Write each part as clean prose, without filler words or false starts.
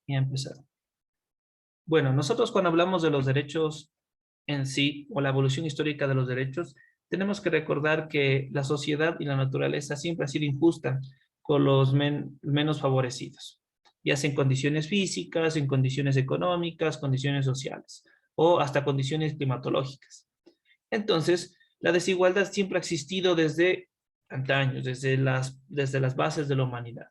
Y a empezar. Bueno, nosotros cuando hablamos de los derechos en sí, o la evolución histórica de los derechos, tenemos que recordar que la sociedad y la naturaleza siempre ha sido injusta con los menos favorecidos, ya sea en condiciones físicas, en condiciones económicas, condiciones sociales, o hasta condiciones climatológicas. Entonces, la desigualdad siempre ha existido desde antaños, desde las bases de la humanidad.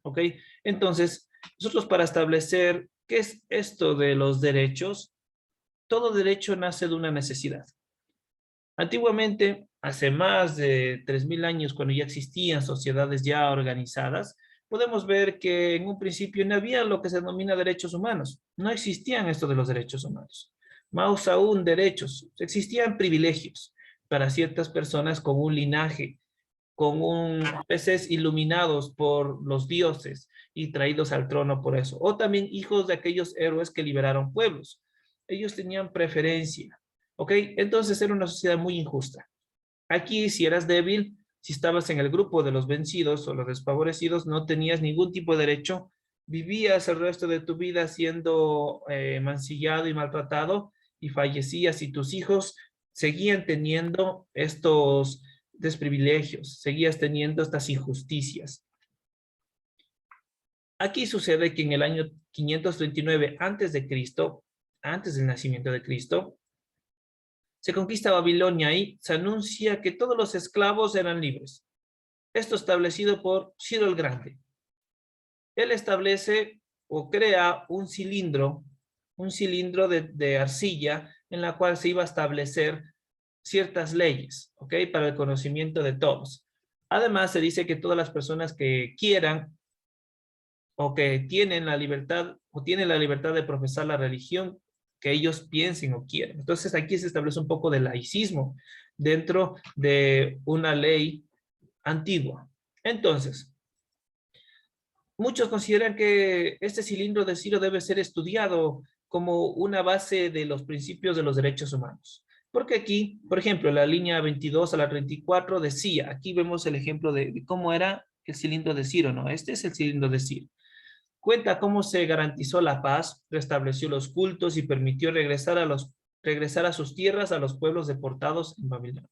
¿Ok? Entonces, nosotros para establecer qué es esto de los derechos, todo derecho nace de una necesidad. Antiguamente, hace más de 3000 años, cuando ya existían sociedades ya organizadas, podemos ver que en un principio no había lo que se denomina derechos humanos. No existían esto de los derechos humanos. Más aún derechos. Existían privilegios para ciertas personas con un linaje, con peces iluminados por los dioses y traídos al trono por eso. O también hijos de aquellos héroes que liberaron pueblos. Ellos tenían preferencia. ¿Ok? Entonces era una sociedad muy injusta. Aquí, si eras débil, si estabas en el grupo de los vencidos o los desfavorecidos, no tenías ningún tipo de derecho. Vivías el resto de tu vida siendo mancillado y maltratado y fallecías y tus hijos seguían teniendo estos desprivilegios, seguías teniendo estas injusticias. Aquí sucede que en el año 539 antes de Cristo, antes del nacimiento de Cristo, se conquista Babilonia y se anuncia que todos los esclavos eran libres. Esto establecido por Ciro el Grande. Él establece o crea un cilindro de arcilla en la cual se iba a establecer ciertas leyes, ¿ok? Para el conocimiento de todos. Además, se dice que todas las personas que quieran o que tienen la libertad o tienen la libertad de profesar la religión que ellos piensen o quieran. Entonces aquí se establece un poco de laicismo dentro de una ley antigua. Entonces, muchos consideran que este cilindro de Ciro debe ser estudiado como una base de los principios de los derechos humanos. Porque aquí, por ejemplo, la línea 22 a la 34 decía, aquí vemos el ejemplo de cómo era el cilindro de Ciro, ¿no? Este es el cilindro de Ciro. Cuenta cómo se garantizó la paz, restableció los cultos y permitió regresar a sus tierras a los pueblos deportados en Babilonia.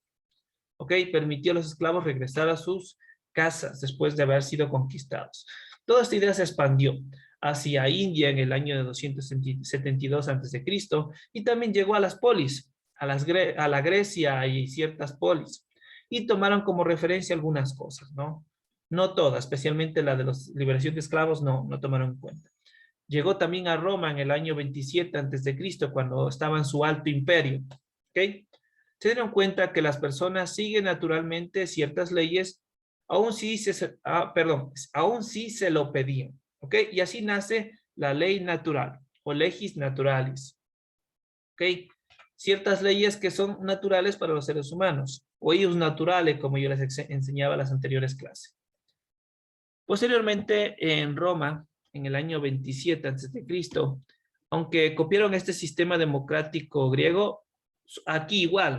¿Ok? Permitió a los esclavos regresar a sus casas después de haber sido conquistados. Toda esta idea se expandió hacia India en el año de 272 a.C. y también llegó a las polis, a la Grecia y ciertas polis, y tomaron como referencia algunas cosas, ¿no? No todas, especialmente la de la liberación de esclavos, no tomaron en cuenta. Llegó también a Roma en el año 27 a.C., cuando estaba en su alto imperio. ¿Ok? Se dieron cuenta que las personas siguen naturalmente ciertas leyes, aún si se lo pedían. ¿Ok? Y así nace la ley natural o legis naturalis. ¿Ok? Ciertas leyes que son naturales para los seres humanos, o ellos naturales, como yo les enseñaba en las anteriores clases. Posteriormente, en Roma, en el año 27 a.C., aunque copiaron este sistema democrático griego, aquí igual,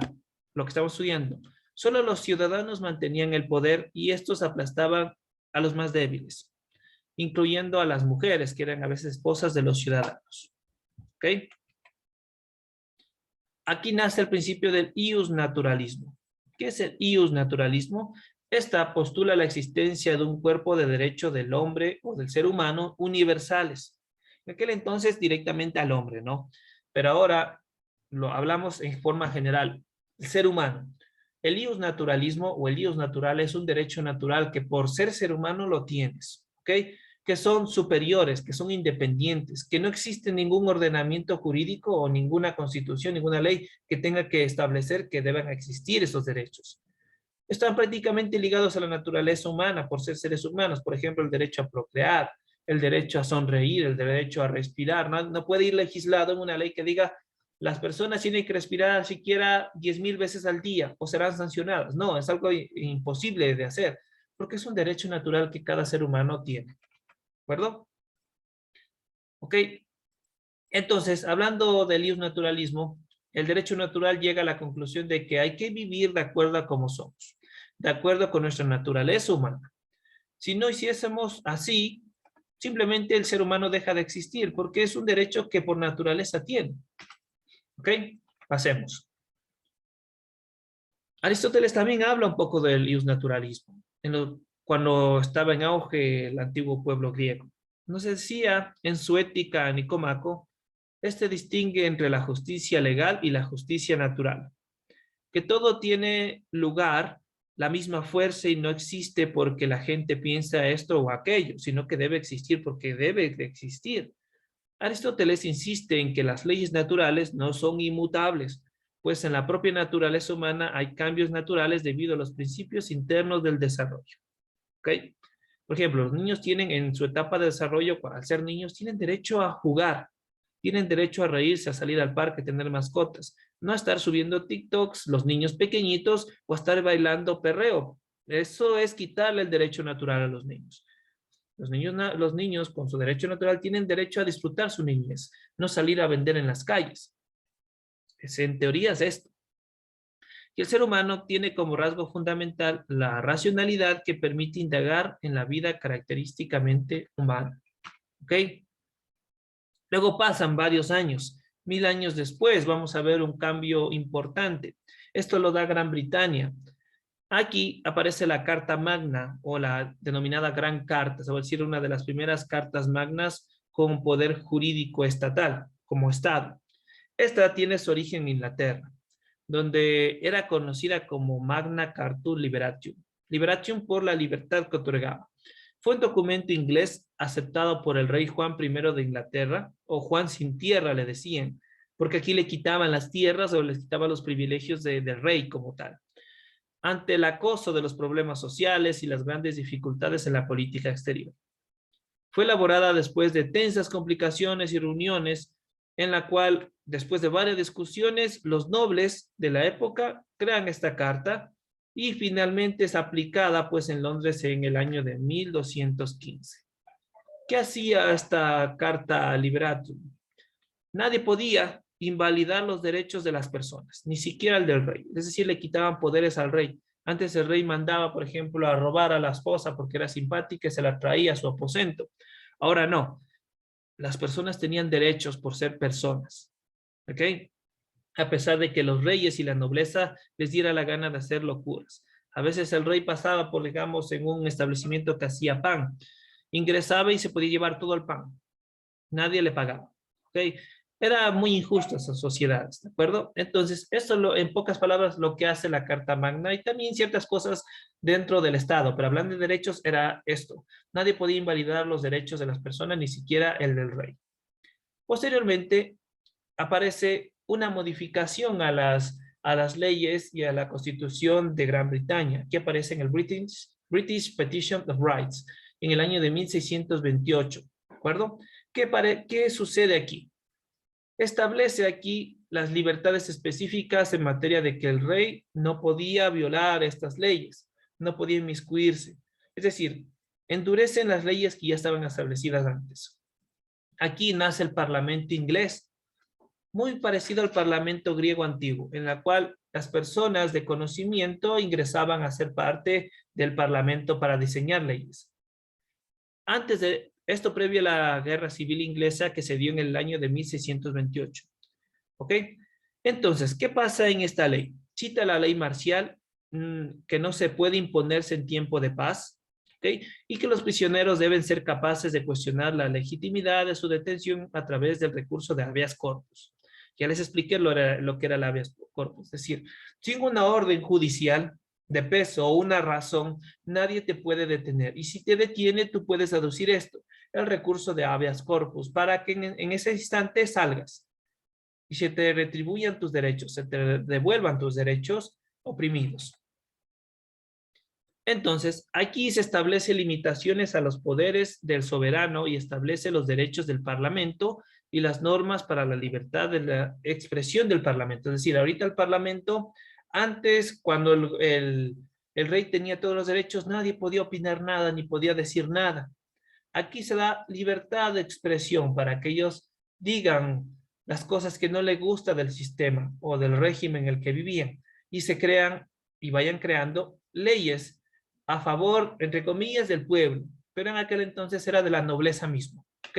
lo que estamos estudiando, solo los ciudadanos mantenían el poder y estos aplastaban a los más débiles, incluyendo a las mujeres, que eran a veces esposas de los ciudadanos. ¿Ok? Aquí nace el principio del ius naturalismo. ¿Qué es el ius naturalismo? Esta postula la existencia de un cuerpo de derecho del hombre o del ser humano universales. En aquel entonces directamente al hombre, ¿no? Pero ahora lo hablamos en forma general. El ser humano. El ius naturalismo o el ius natural es un derecho natural que por ser humano lo tienes, ¿ok? Que son superiores, que son independientes, que no existe ningún ordenamiento jurídico o ninguna constitución, ninguna ley que tenga que establecer que deban existir esos derechos. Están prácticamente ligados a la naturaleza humana por ser seres humanos, por ejemplo, el derecho a procrear, el derecho a sonreír, el derecho a respirar. No puede ir legislado en una ley que diga las personas tienen que respirar siquiera 10,000 veces al día o serán sancionadas. No, es algo imposible de hacer, porque es un derecho natural que cada ser humano tiene. ¿De acuerdo? Ok. Entonces, hablando del ius naturalismo, el derecho natural llega a la conclusión de que hay que vivir de acuerdo a cómo somos, de acuerdo con nuestra naturaleza humana. Si no hiciésemos así, Simplemente el ser humano deja de existir porque es un derecho que por naturaleza tiene. ¿Ok? Pasemos. Aristóteles también habla un poco del iusnaturalismo, cuando estaba en auge el antiguo pueblo griego. Nos decía en su Ética a Nicomaco, este distingue entre la justicia legal y la justicia natural, que todo tiene lugar, la misma fuerza y no existe porque la gente piensa esto o aquello, sino que debe existir porque debe de existir. Aristóteles insiste en que las leyes naturales no son inmutables, pues en la propia naturaleza humana hay cambios naturales debido a los principios internos del desarrollo. ¿Ok? Por ejemplo, los niños tienen en su etapa de desarrollo, al ser niños, tienen derecho a jugar, tienen derecho a reírse, a salir al parque, tener mascotas, no a estar subiendo TikToks los niños pequeñitos o a estar bailando perreo. Eso es quitarle el derecho natural a los niños. Los niños con su derecho natural tienen derecho a disfrutar su niñez, no salir a vender en las calles. En teoría es esto. Y el ser humano tiene como rasgo fundamental la racionalidad que permite indagar en la vida característicamente humana. ¿Ok? Luego pasan varios años. 1000 años después vamos a ver un cambio importante. Esto lo da Gran Bretaña. Aquí aparece la Carta Magna o la denominada Gran Carta, es decir, una de las primeras cartas magnas con poder jurídico estatal, como Estado. Esta tiene su origen en Inglaterra, donde era conocida como Magna Carta Liberatium. Liberatium por la libertad que otorgaba. Fue un documento inglés aceptado por el rey Juan I de Inglaterra, o Juan sin tierra le decían, porque aquí le quitaban las tierras o les quitaban los privilegios del rey como tal, ante el acoso de los problemas sociales y las grandes dificultades en la política exterior. Fue elaborada después de tensas complicaciones y reuniones en la cual, después de varias discusiones, los nobles de la época crean esta carta y finalmente es aplicada pues en Londres en el año de 1215. ¿Qué hacía esta Carta Liberatum? Nadie podía invalidar los derechos de las personas, ni siquiera el del rey. Es decir, le quitaban poderes al rey. Antes el rey mandaba, por ejemplo, a robar a la esposa porque era simpática y se la traía a su aposento. Ahora no. Las personas tenían derechos por ser personas. ¿Ok? A pesar de que los reyes y la nobleza les diera la gana de hacer locuras. A veces el rey pasaba por, digamos, en un establecimiento que hacía pan. Ingresaba y se podía llevar todo el pan. Nadie le pagaba. ¿Ok? Era muy injusta esa sociedad, ¿de acuerdo? Entonces, esto en pocas palabras lo que hace la Carta Magna y también ciertas cosas dentro del Estado, pero hablando de derechos era esto. Nadie podía invalidar los derechos de las personas, ni siquiera el del rey. Posteriormente, aparece una modificación a las leyes y a la Constitución de Gran Bretaña, que aparece en el British Petition of Rights, en el año de 1628, ¿de acuerdo? ¿Qué sucede aquí? Establece aquí las libertades específicas en materia de que el rey no podía violar estas leyes, no podía inmiscuirse. Es decir, endurecen las leyes que ya estaban establecidas antes. Aquí nace el Parlamento inglés, muy parecido al Parlamento griego antiguo, en la cual las personas de conocimiento ingresaban a ser parte del Parlamento para diseñar leyes. Antes de esto, previo a la Guerra Civil Inglesa que se dio en el año de 1628. ¿Ok? Entonces, ¿qué pasa en esta ley? Cita la ley marcial, que no se puede imponerse en tiempo de paz, ¿ok? Y que los prisioneros deben ser capaces de cuestionar la legitimidad de su detención a través del recurso de habeas corpus. Ya les expliqué lo que era el habeas corpus, es decir, sin una orden judicial de peso o una razón, nadie te puede detener. Y si te detiene, tú puedes aducir esto, el recurso de habeas corpus, para que en ese instante salgas y se te retribuyan tus derechos, se te devuelvan tus derechos oprimidos. Entonces, aquí se establece limitaciones a los poderes del soberano y establece los derechos del Parlamento y las normas para la libertad de la expresión del Parlamento. Es decir, ahorita el Parlamento, antes cuando el rey tenía todos los derechos, nadie podía opinar nada ni podía decir nada. Aquí se da libertad de expresión para que ellos digan las cosas que no les gusta del sistema o del régimen en el que vivían y se crean y vayan creando leyes a favor, entre comillas, del pueblo, pero en aquel entonces era de la nobleza mismo, ¿ok?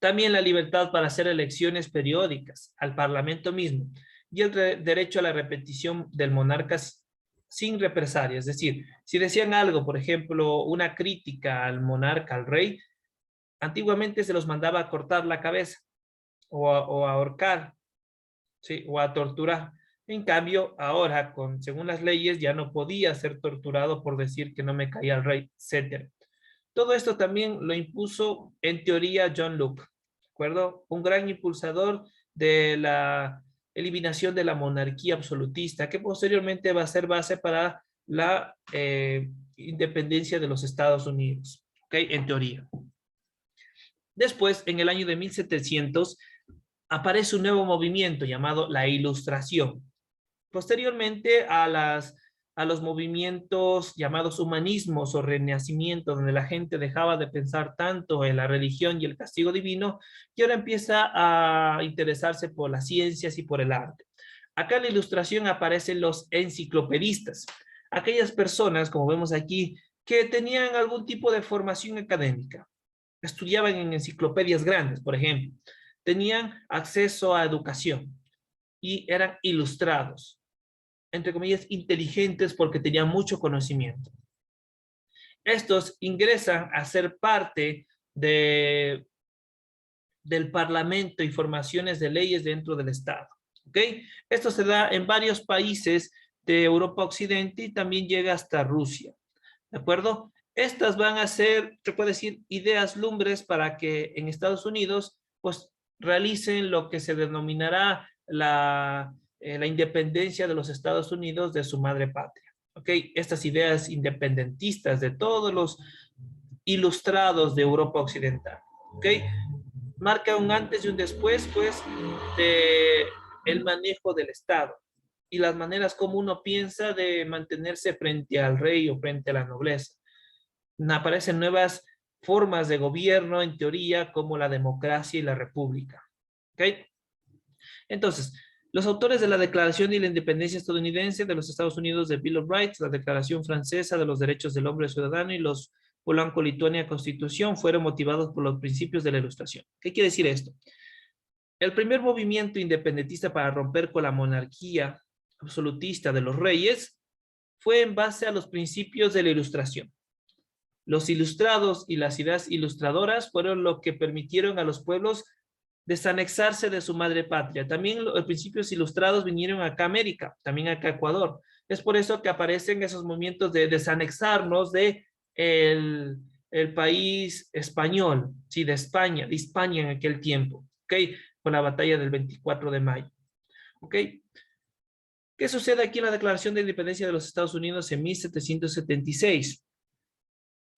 También la libertad para hacer elecciones periódicas al parlamento mismo y el derecho a la repetición del monarca sin represalia. Es decir, si decían algo, por ejemplo, una crítica al monarca, al rey, antiguamente se los mandaba a cortar la cabeza o a ahorcar, ¿sí? O a torturar. En cambio, ahora, según las leyes, ya no podía ser torturado por decir que no me caía el rey, etc. Todo esto también lo impuso, en teoría, John Locke, ¿de acuerdo? Un gran impulsador de la eliminación de la monarquía absolutista, que posteriormente va a ser base para la independencia de los Estados Unidos, ¿ok? En teoría. Después, en el año de 1700, aparece un nuevo movimiento llamado la Ilustración. Posteriormente a los movimientos llamados humanismos o renacimiento, donde la gente dejaba de pensar tanto en la religión y el castigo divino, y ahora empieza a interesarse por las ciencias y por el arte. Acá en la Ilustración aparecen los enciclopedistas, aquellas personas, como vemos aquí, que tenían algún tipo de formación académica, estudiaban en enciclopedias grandes, por ejemplo, tenían acceso a educación y eran ilustrados, entre comillas, inteligentes porque tenían mucho conocimiento. Estos ingresan a ser parte del Parlamento y formaciones de leyes dentro del Estado. ¿Ok? Esto se da en varios países de Europa Occidente y también llega hasta Rusia. ¿De acuerdo? Estas van a ser, se puede decir, ideas lumbres para que en Estados Unidos pues realicen lo que se denominará la independencia de los Estados Unidos de su madre patria. ¿Ok? Estas ideas independentistas de todos los ilustrados de Europa Occidental. ¿Ok? Marca un antes y un después, pues, de el manejo del Estado y las maneras como uno piensa de mantenerse frente al rey o frente a la nobleza. Aparecen nuevas formas de gobierno, en teoría, como la democracia y la república. ¿Ok? Entonces, los autores de la Declaración de la Independencia Estadounidense de los Estados Unidos de Bill of Rights, la Declaración Francesa de los Derechos del Hombre Ciudadano y los Polanco-Lituania Constitución fueron motivados por los principios de la Ilustración. ¿Qué quiere decir esto? El primer movimiento independentista para romper con la monarquía absolutista de los reyes fue en base a los principios de la Ilustración. Los ilustrados y las ideas ilustradoras fueron lo que permitieron a los pueblos desanexarse de su madre patria. También los principios ilustrados vinieron acá a América, también acá a Ecuador. Es por eso que aparecen esos movimientos de desanexarnos de el país español, sí, de España en aquel tiempo, ¿ok? Con la batalla del 24 de mayo, ¿ok? ¿Qué sucede aquí en la Declaración de Independencia de los Estados Unidos en 1776?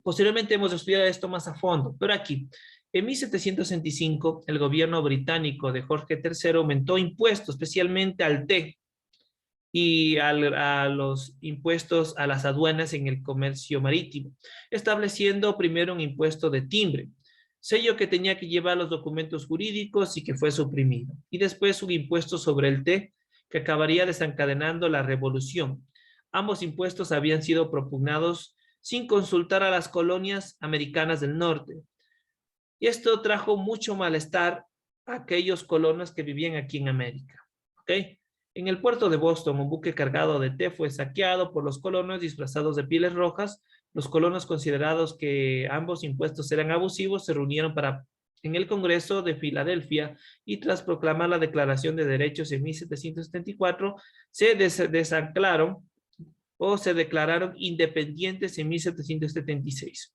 Posteriormente hemos estudiado esto más a fondo, pero aquí, en 1765, el gobierno británico de Jorge III aumentó impuestos, especialmente al té y a los impuestos a las aduanas en el comercio marítimo, estableciendo primero un impuesto de timbre, sello que tenía que llevar los documentos jurídicos y que fue suprimido, y después un impuesto sobre el té que acabaría desencadenando la revolución. Ambos impuestos habían sido propugnados sin consultar a las colonias americanas del norte. Y esto trajo mucho malestar a aquellos colonos que vivían aquí en América. ¿Ok? En el puerto de Boston, un buque cargado de té fue saqueado por los colonos disfrazados de pieles rojas. Los colonos, considerados que ambos impuestos eran abusivos, se reunieron en el Congreso de Filadelfia y tras proclamar la Declaración de Derechos en 1774, se desanclaron o se declararon independientes en 1776.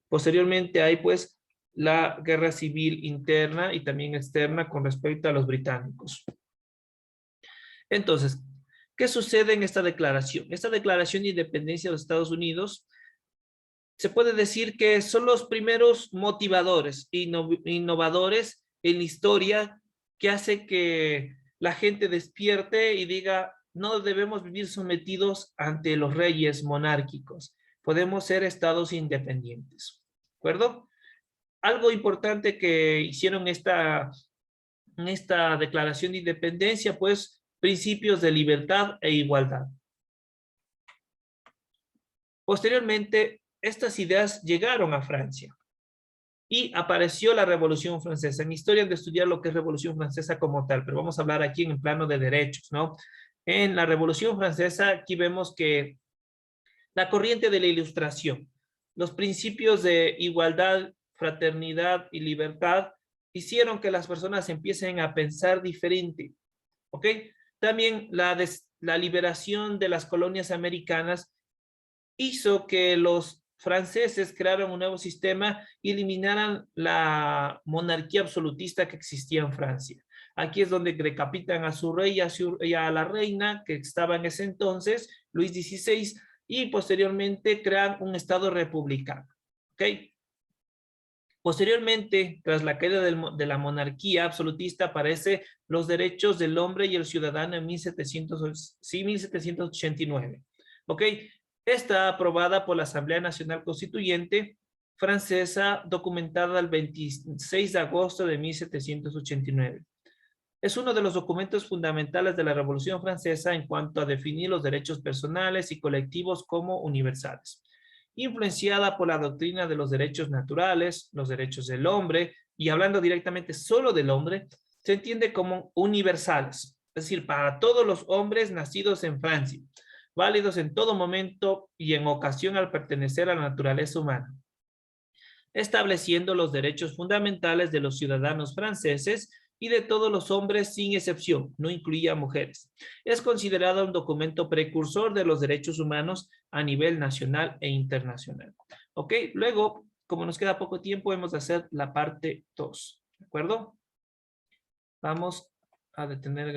Posteriormente hay pues la guerra civil interna y también externa con respecto a los británicos. Entonces, ¿qué sucede en esta declaración? Esta declaración de independencia de los Estados Unidos se puede decir que son los primeros motivadores, innovadores en la historia que hace que la gente despierte y diga, no debemos vivir sometidos ante los reyes monárquicos, podemos ser estados independientes, ¿de acuerdo? Algo importante que hicieron en esta declaración de independencia, pues, principios de libertad e igualdad. Posteriormente, estas ideas llegaron a Francia y apareció la Revolución Francesa. En historia han de estudiar lo que es Revolución Francesa como tal, pero vamos a hablar aquí en el plano de derechos, ¿no? En la Revolución Francesa, aquí vemos que la corriente de la Ilustración, los principios de igualdad, fraternidad y libertad hicieron que las personas empiecen a pensar diferente, ¿ok? También la liberación de las colonias americanas hizo que los franceses crearan un nuevo sistema y eliminaran la monarquía absolutista que existía en Francia. Aquí es donde decapitan a su rey y a la reina que estaba en ese entonces, Luis XVI, y posteriormente crean un estado republicano. ¿Ok? Posteriormente, tras la caída de la monarquía absolutista, aparecen los derechos del hombre y el ciudadano en 1789. ¿Ok? Está aprobada por la Asamblea Nacional Constituyente francesa, documentada el 26 de agosto de 1789. Es uno de los documentos fundamentales de la Revolución Francesa en cuanto a definir los derechos personales y colectivos como universales. Influenciada por la doctrina de los derechos naturales, los derechos del hombre, y hablando directamente solo del hombre, se entiende como universales, es decir, para todos los hombres nacidos en Francia, válidos en todo momento y en ocasión al pertenecer a la naturaleza humana, estableciendo los derechos fundamentales de los ciudadanos franceses y de todos los hombres sin excepción, no incluía mujeres. Es considerado un documento precursor de los derechos humanos a nivel nacional e internacional. ¿Ok? Luego, como nos queda poco tiempo, hemos de hacer la parte 2. ¿De acuerdo? Vamos a detener